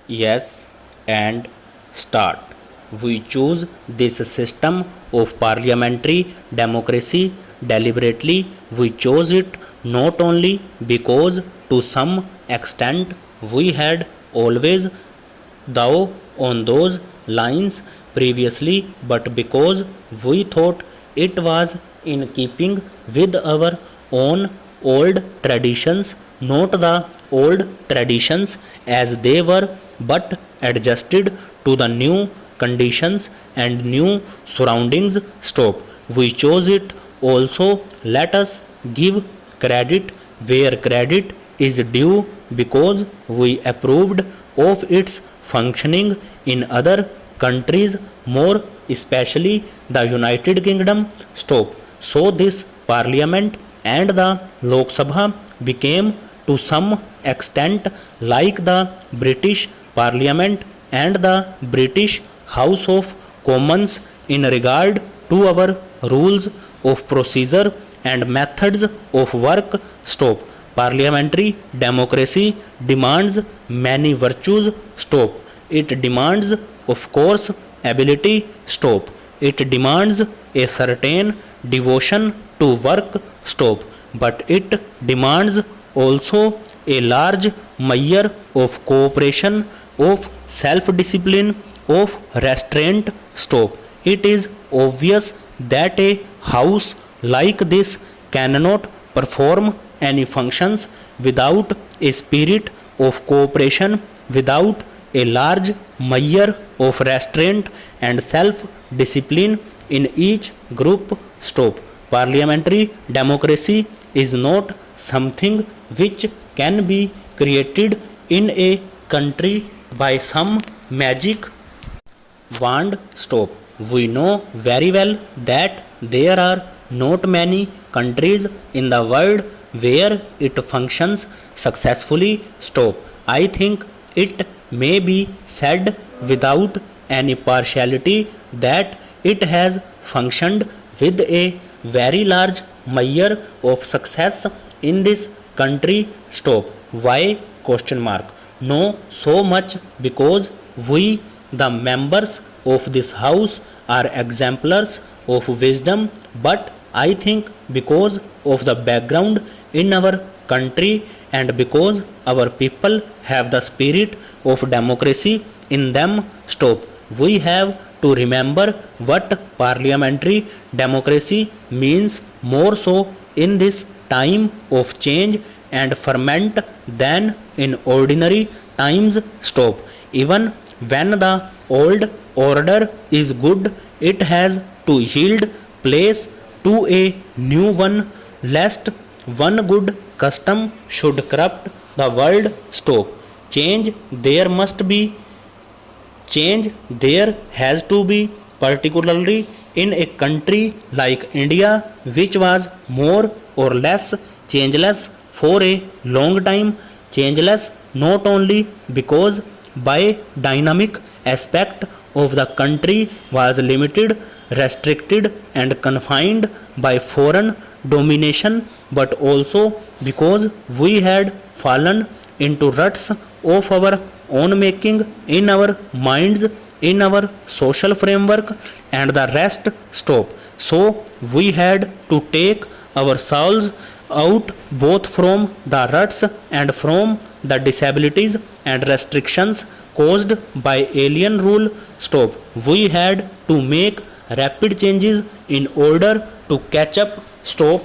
Yes, and start. We choose this system of parliamentary democracy deliberately. We chose it not only because to some extent we had always thou on those lines previously, but because we thought it was in keeping with our own old traditions, not the old traditions as they were, but adjusted to the new conditions and new surroundings. Stop. We chose it also. Let us give credit where credit is due because we approved of its functioning in other countries, more especially the United Kingdom. Stop. So this parliament and the Lok Sabha became to some extent like the British Parliament and the British House of Commons in regard to our rules of procedure and methods of work. Stop. Parliamentary democracy demands many virtues. Stop. It demands, of course, ability. Stop. It demands a certain devotion to work. Stop. But it demands also a large measure of cooperation, of self discipline, of restraint. Stop. It is obvious that a house like this cannot perform any functions without a spirit of cooperation, without a large measure of restraint and self discipline in each group. Stop. Parliamentary democracy is not something which can be created in a country by some magic wand. Stop. We know very well that there are not many countries in the world where it functions successfully. Stop. I think it may be said without any partiality that it has functioned with a very large measure of success in this country. Stop. Why? Question mark. No, so much because we, the members of this house, are exemplars of wisdom, but I think because of the background in our country and because our people have the spirit of democracy in them. Stop. We have to remember what parliamentary democracy means more so in this time of change and ferment than in ordinary times. Stop. Even when the old order is good, it has to yield place to a new one, lest one good custom should corrupt the world. Stop. Change there must be, change there has to be, particularly in a country like India, which was more or less changeless for a long time. Changeless not only because by dynamic aspect of the country was limited, restricted and confined by foreign domination, but also because we had fallen into ruts of our own making in our minds, in our social framework and the rest. Stop. So we had to take ourselves out both from the ruts and from the disabilities and restrictions caused by alien rule. Stop. We had to make rapid changes in order to catch up. Stop.